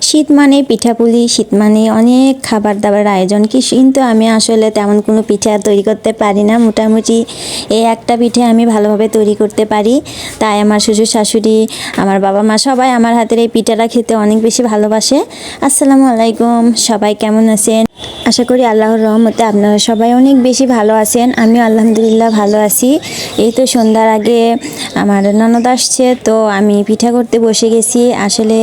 শীত মানে পিঠাপুলি, শীত মানে অনেক খাবার দাবার আয়োজন কিন্তু আমি আসলে তেমন কোনো পিঠা তৈরি করতে পারি না। মোটামুটি এই একটা পিঠে আমি ভালোভাবে তৈরি করতে পারি। তাই আমার শ্বশুর শাশুড়ি, আমার বাবা মা সবাই আমার হাতের এই পিঠাটা খেতে অনেক বেশি ভালোবাসে। আসসালামু আলাইকুম, সবাই কেমন আছেন? আশা করি আল্লাহর রহমতে আপনারা সবাই অনেক বেশি ভালো আছেন। আমিও আলহামদুলিল্লাহ ভালো আছি। এই তো সন্ধ্যার আগে আমার ননদ আসছে, তো আমি পিঠা করতে বসে গেছি। আসলে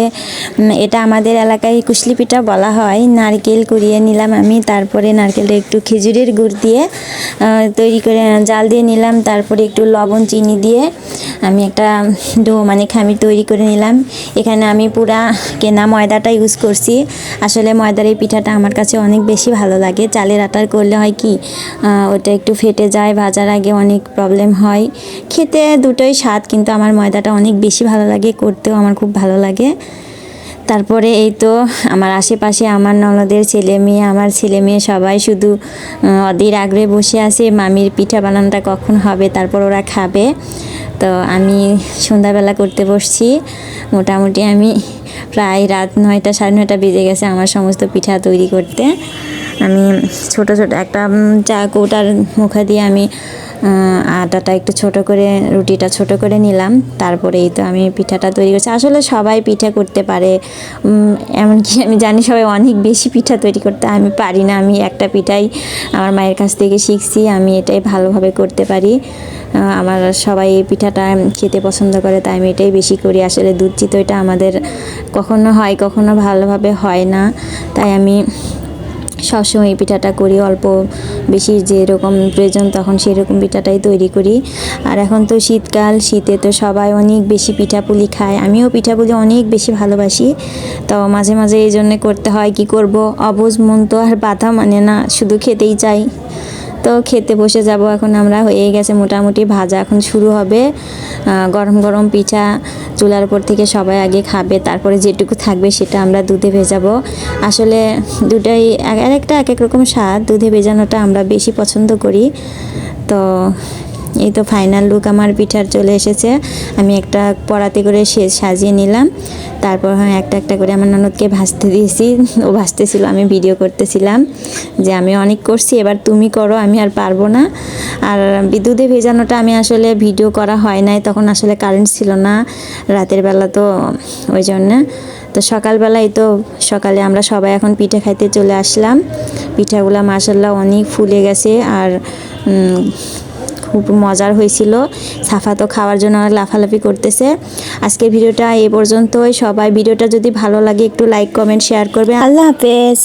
এটা আমাদের এলাকায় কুশলি পিঠা বলা হয়। নারকেল কুড়িয়ে নিলাম আমি, তারপরে নারকেলটা একটু খেজুরের গুড় দিয়ে তৈরি করে জাল দিয়ে নিলাম, তারপরে একটু লবণ চিনি দিয়ে আমি একটা ডো মানে খামির তৈরি করে নিলাম। এখানে আমি পুরা কেনা ময়দাটা ইউজ করছি। আসলে ময়দার এই পিঠাটা আমার কাছে অনেক বেশি ভালো লাগে। চালের আটার করলে হয় কি ওটা একটু ফেটে যায়, ভাজার আগে অনেক প্রবলেম হয়। খেতে দুটোই স্বাদ, কিন্তু আমার ময়দাটা অনেক বেশি ভালো লাগে, করতেও আমার খুব ভালো লাগে। তারপরে এই তো আমার আশেপাশে আমার ননদের ছেলে মেয়ে, আমার ছেলে মেয়ে সবাই শুধু অধীর আগ্রহে বসে আছে মামির পিঠা বানানোটা কখন হবে, তারপর ওরা খাবে। তো আমি সন্ধ্যাবেলা করতে বসছি। মোটামুটি আমি প্রায় রাত 9টা 9:30 বেজে গেছে আমার সমস্ত পিঠা তৈরি করতে। আমি ছোট ছোট একটা চা কৌটার মুখা দিয়ে আমি আটাটা একটু ছোট করে, রুটিটা ছোট করে নিলাম। তারপরে এই তো আমি পিঠাটা তৈরি করছি। আসলে সবাই পিঠা করতে পারে, এমনকি আমি জানি সবাই অনেক বেশি পিঠা তৈরি করতে, আমি পারি না। আমি একটা পিঠাই আমার মায়ের কাছ থেকে শিখছি, আমি এটাই ভালোভাবে করতে পারি। আমার সবাই এই পিঠাটা খেতে পছন্দ করে, তাই আমি এটাই বেশি করি। আসলে দুধ চিতইটা আমাদের কখনো হয়, কখনো ভালোভাবে হয় না, তাই আমি সবসময় এই পিঠাটা করি। অল্প বেশি যেরকম প্রয়োজন তখন সেরকম পিঠাটাই তৈরি করি। আর এখন তো শীতকাল, শীতে তো সবাই অনেক বেশি পিঠাপুলি খায়, আমিও পিঠাপুলি অনেক বেশি ভালোবাসি। তো মাঝে মাঝে এই জন্যে করতে হয়, কি করব, অবুঝ মন তো আর বাধা মানে না, শুধু খেতেই চাই। তো খেতে বসে যাব এখন আমরা। হয়ে গেছে মোটামুটি ভাজা, এখন শুরু হবে। গরম গরম পিঠা চুলার উপর থেকে সবাই আগে খাবে, তারপরে যেটুকু থাকবে সেটা আমরা দুধে ভেজাবো। আসলে দুটাই একটা এক এক রকম স্বাদ, দুধে ভেজানোটা আমরা বেশি পছন্দ করি। তো এই তো ফাইনাল লুক আমার পিঠার চলে এসেছে। আমি একটা পরাতে করে সাজিয়ে নিলাম, তারপর একটা একটা করে আমার ননদকে ভাজতে দিয়েছি। ও ভাজতেছিল, আমি ভিডিও করতেছিলাম যে আমি অনেক করছি, এবার তুমি করো, আমি আর পারবো না। আর দুধে ভেজানোটা আমি আসলে ভিডিও করা হয় নাই, তখন আসলে কারেন্ট ছিল না রাতের বেলা, তো ওই জন্য। তো সকালবেলায় তো সকালে আমরা সবাই এখন পিঠা খাইতে চলে আসলাম। পিঠাগুলো মাশাআল্লাহ অনেক ফুলে গেছে আর খুব মজার হয়েছিল। সাফা তো খাওয়ার জন্য লাফালাফি করতেছে। আজকের ভিডিওটা এই পর্যন্তই। সবাই ভিডিওটা যদি ভালো লাগে একটু লাইক কমেন্ট শেয়ার করবে। আল্লাহ হাফেজ।